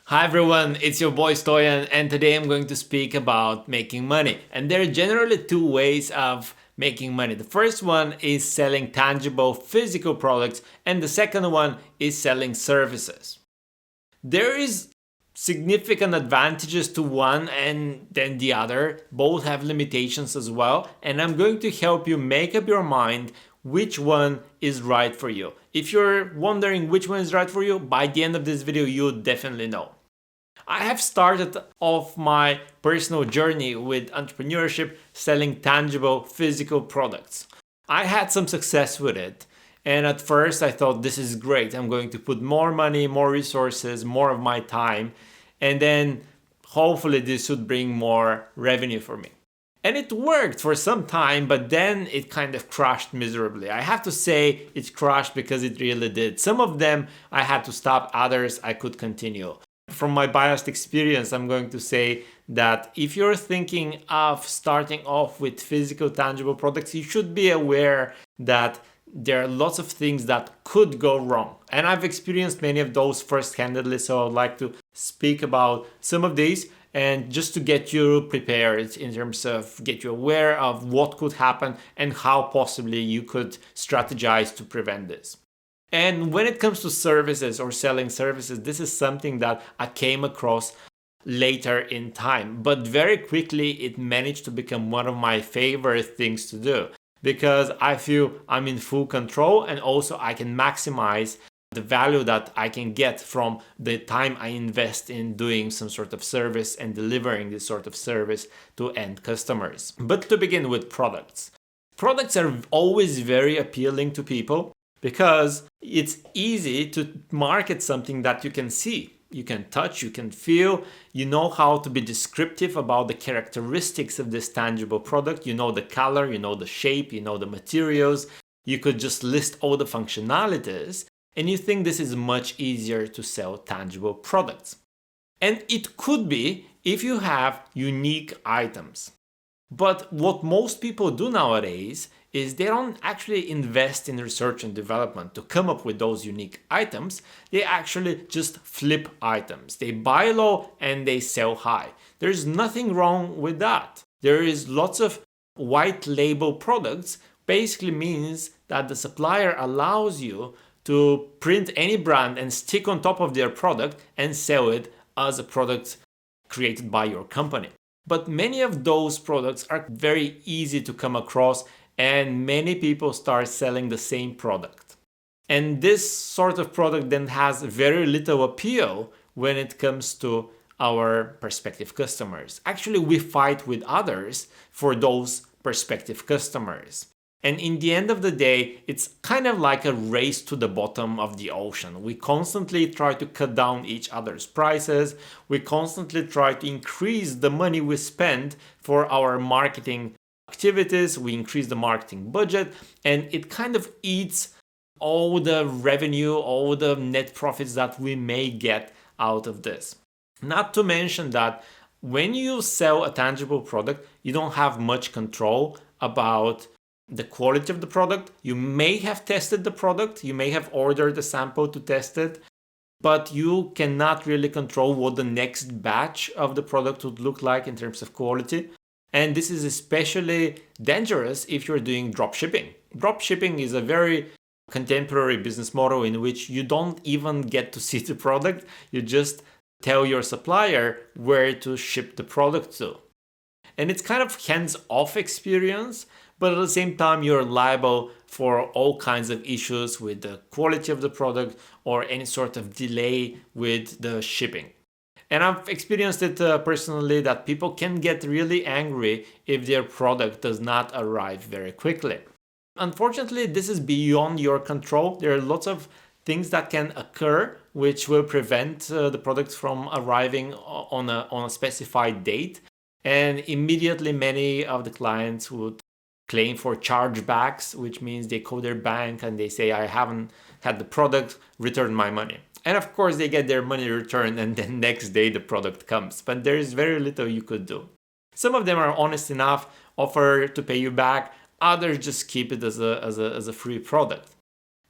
Hi everyone, it's your boy Stoyan, and today I'm going to speak about making money. And there are generally two ways of making money. The first one is selling tangible physical products, and the second one is selling services. There is significant advantages to one and then the other. Both have limitations as well, and I'm going to help you make up your mind which one is right for you. If you're wondering which one is right for you, by the end of this video, you'll definitely know. I have started off my personal journey with entrepreneurship selling tangible physical products. I had some success with it, and at first I thought this is great. I'm going to put more money, more resources, more of my time, and then hopefully this should bring more revenue for me. And it worked for some time, but then it kind of crashed miserably. I have to say it crashed because it really did. Some of them I had to stop, others I could continue. From my biased experience, I'm going to say that if you're thinking of starting off with physical tangible products, you should be aware that there are lots of things that could go wrong. And I've experienced many of those first-handedly, so I'd like to speak about some of these and just to get you prepared in terms of get you aware of what could happen and how possibly you could strategize to prevent this. And when it comes to services or selling services, this is something that I came across later in time, but very quickly it managed to become one of my favorite things to do because I feel I'm in full control, and also I can maximize the value that I can get from the time I invest in doing some sort of service and delivering this sort of service to end customers. But to begin with products. Products are always very appealing to people because it's easy to market something that you can see, you can touch, you can feel, you know how to be descriptive about the characteristics of this tangible product, you know the color, you know the shape, you know the materials, you could just list all the functionalities, and you think this is much easier to sell tangible products. And it could be if you have unique items. But what most people do nowadays is they don't actually invest in research and development to come up with those unique items. They actually just flip items. They buy low and they sell high. There's nothing wrong with that. There is lots of white label products. Basically means that the supplier allows you to print any brand and stick on top of their product and sell it as a product created by your company. But many of those products are very easy to come across, and many people start selling the same product. And this sort of product then has very little appeal when it comes to our prospective customers. Actually, we fight with others for those prospective customers. And in the end of the day, it's kind of like a race to the bottom of the ocean. We constantly try to cut down each other's prices. We constantly try to increase the money we spend for our marketing activities. We increase the marketing budget, and it kind of eats all the revenue, all the net profits that we may get out of this. Not to mention that when you sell a tangible product, you don't have much control about the quality of the product. You may have tested the product, you may have ordered a sample to test it, but you cannot really control what the next batch of the product would look like in terms of quality. And this is especially dangerous if you're doing dropshipping. Dropshipping is a very contemporary business model in which you don't even get to see the product, you just tell your supplier where to ship the product to. And it's kind of hands-off experience, but at the same time, you're liable for all kinds of issues with the quality of the product or any sort of delay with the shipping. And I've experienced it personally that people can get really angry if their product does not arrive very quickly. Unfortunately, this is beyond your control. There are lots of things that can occur which will prevent the product from arriving on a specified date. And immediately many of the clients would claim for chargebacks, which means they call their bank and they say, I haven't had the product, return my money. And of course they get their money returned and then next day the product comes. But there is very little you could do. Some of them are honest enough, offer to pay you back. Others just keep it as a free product.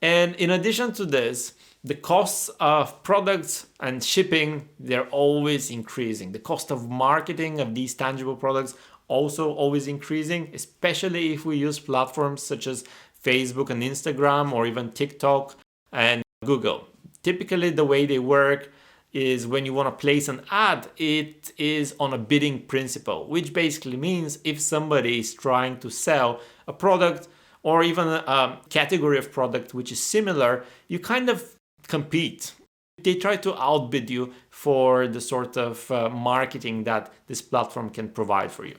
And in addition to this, the costs of products and shipping, they're always increasing. The cost of marketing of these tangible products also always increasing, especially if we use platforms such as Facebook and Instagram or even TikTok and Google. Typically, the way they work is when you want to place an ad, it is on a bidding principle, which basically means if somebody is trying to sell a product or even a category of product which is similar, you kind of compete. They try to outbid you for the sort of marketing that this platform can provide for you.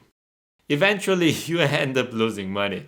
Eventually, you end up losing money.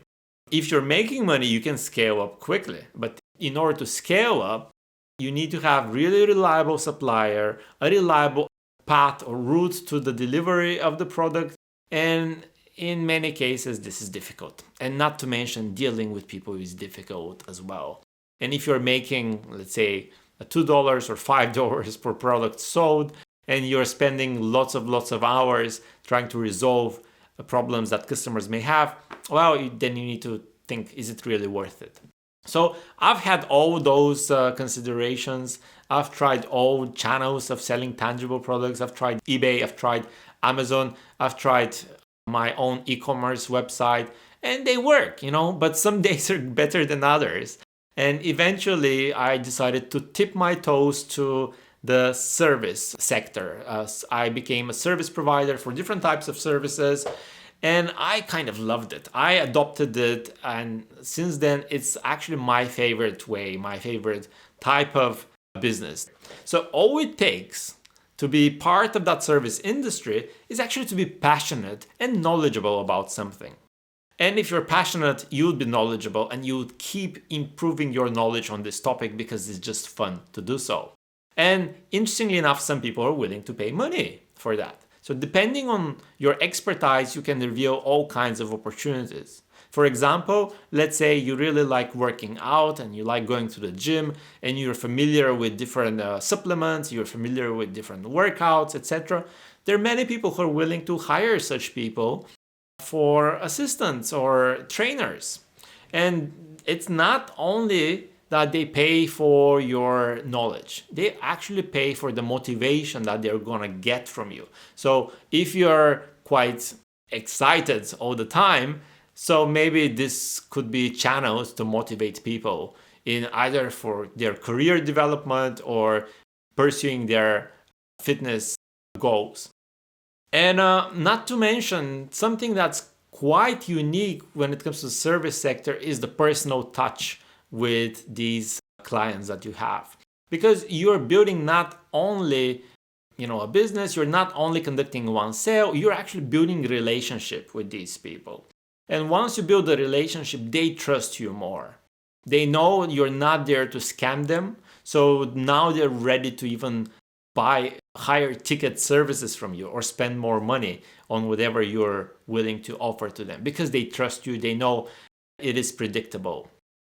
If you're making money, you can scale up quickly. But in order to scale up, you need to have really reliable supplier, a reliable path or route to the delivery of the product. And in many cases, this is difficult. And not to mention, dealing with people is difficult as well. And if you're making, let's say, $2 or $5 per product sold, and you're spending lots of hours trying to resolve problems that customers may have, well, then you need to think, is it really worth it? So I've had all those considerations. I've tried all channels of selling tangible products. I've tried eBay, I've tried Amazon, I've tried my own e-commerce website, and they work, but some days are better than others. And eventually I decided to tip my toes to the service sector. I became a service provider for different types of services, and I kind of loved it. I adopted it, and since then it's actually my favorite way, my favorite type of business. So all it takes to be part of that service industry is actually to be passionate and knowledgeable about something. And if you're passionate, you'll be knowledgeable and you'll keep improving your knowledge on this topic because it's just fun to do so. And interestingly enough, some people are willing to pay money for that. So depending on your expertise, you can reveal all kinds of opportunities. For example, let's say you really like working out and you like going to the gym and you're familiar with different supplements, you're familiar with different workouts, etc. There are many people who are willing to hire such people for assistants or trainers. And it's not only that they pay for your knowledge, they actually pay for the motivation that they're going to get from you. So if you're quite excited all the time, so maybe this could be channels to motivate people in either for their career development or pursuing their fitness goals. And not to mention, something that's quite unique when it comes to the service sector is the personal touch with these clients that you have. Because you're building not only a business, you're not only conducting one sale, you're actually building a relationship with these people. And once you build a relationship, they trust you more. They know you're not there to scam them, so now they're ready to even buy higher ticket services from you or spend more money on whatever you're willing to offer to them because they trust you, they know it is predictable.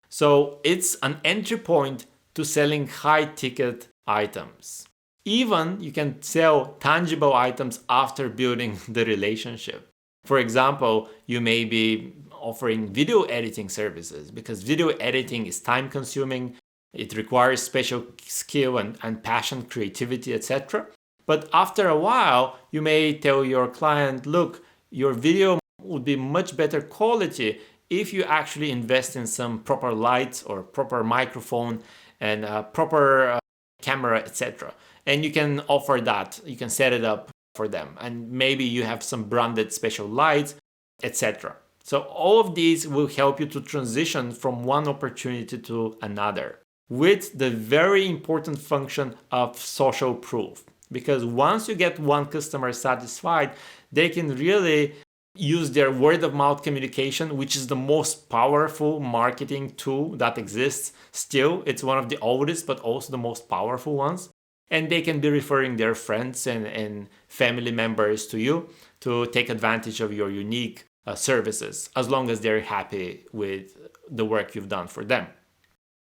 So it's an entry point to selling high ticket items. Even you can sell tangible items after building the relationship. For example, you may be offering video editing services because video editing is time consuming. It requires special skill and passion, creativity, etc. But after a while, you may tell your client, look, your video would be much better quality if you actually invest in some proper lights or proper microphone and proper camera, etc. And you can offer that. You can set it up for them. And maybe you have some branded special lights, etc. So all of these will help you to transition from one opportunity to another, with the very important function of social proof. Because once you get one customer satisfied, they can really use their word of mouth communication, which is the most powerful marketing tool that exists still. It's one of the oldest, but also the most powerful ones. And they can be referring their friends and family members to you to take advantage of your unique services, as long as they're happy with the work you've done for them.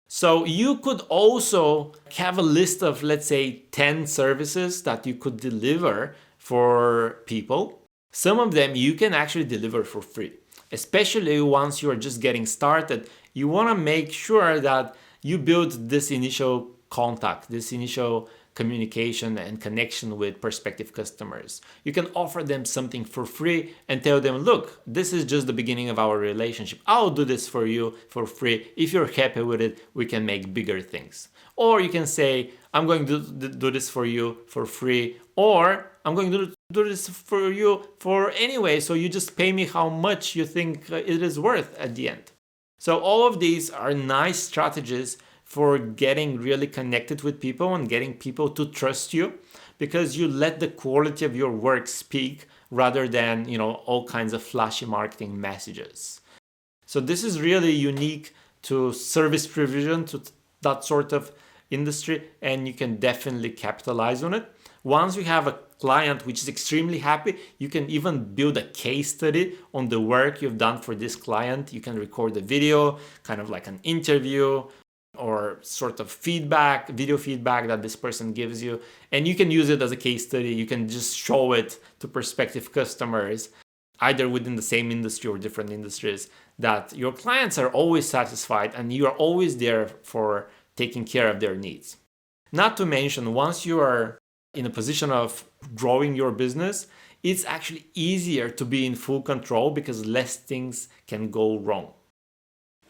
So you could also have a list of, let's say, 10 services that you could deliver for people. Some of them you can actually deliver for free. Especially once you're just getting started, you want to make sure that you build this initial contact, this initial communication and connection with prospective customers. You can offer them something for free and tell them, look, this is just the beginning of our relationship. I'll do this for you for free. If you're happy with it, we can make bigger things. Or you can say, I'm going to do this for you for free, or I'm going to do this for you for anyway, so you just pay me how much you think it is worth at the end. So all of these are nice strategies for getting really connected with people and getting people to trust you, because you let the quality of your work speak rather than, all kinds of flashy marketing messages. So this is really unique to service provision, to that sort of industry, and you can definitely capitalize on it. Once you have a client which is extremely happy, you can even build a case study on the work you've done for this client. You can record a video, kind of like an interview or sort of feedback, video feedback that this person gives you, and you can use it as a case study. You can just show it to prospective customers, either within the same industry or different industries, that your clients are always satisfied and you are always there for taking care of their needs. Not to mention, once you are in a position of growing your business, it's actually easier to be in full control because less things can go wrong.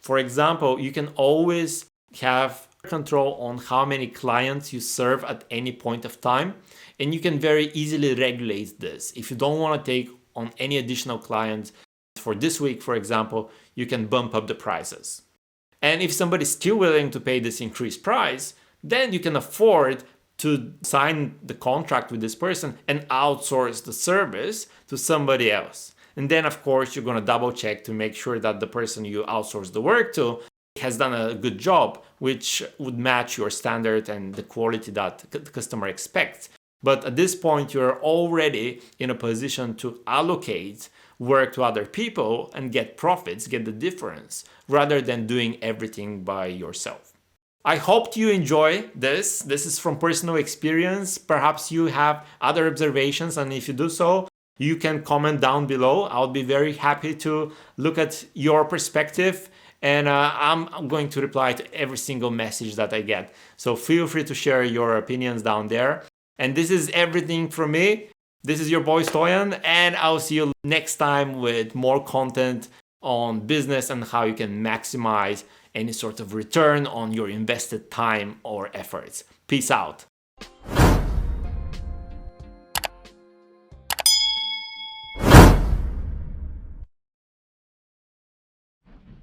For example, you can always have control on how many clients you serve at any point of time, and you can very easily regulate this. If you don't want to take on any additional clients for this week, for example, you can bump up the prices. And if somebody's still willing to pay this increased price, then you can afford to sign the contract with this person and outsource the service to somebody else. And then, of course, you're going to double check to make sure that the person you outsource the work to has done a good job, which would match your standard and the quality that the customer expects. But at this point, you're already in a position to allocate work to other people and get profits, get the difference, rather than doing everything by yourself. I hope you enjoy this. This is from personal experience. Perhaps you have other observations, and if you do so, you can comment down below. I'll be very happy to look at your perspective, and I'm going to reply to every single message that I get. So feel free to share your opinions down there. And this is everything from me. This is your boy Stoyan, and I'll see you next time with more content on business and how you can maximize any sort of return on your invested time or efforts. Peace out.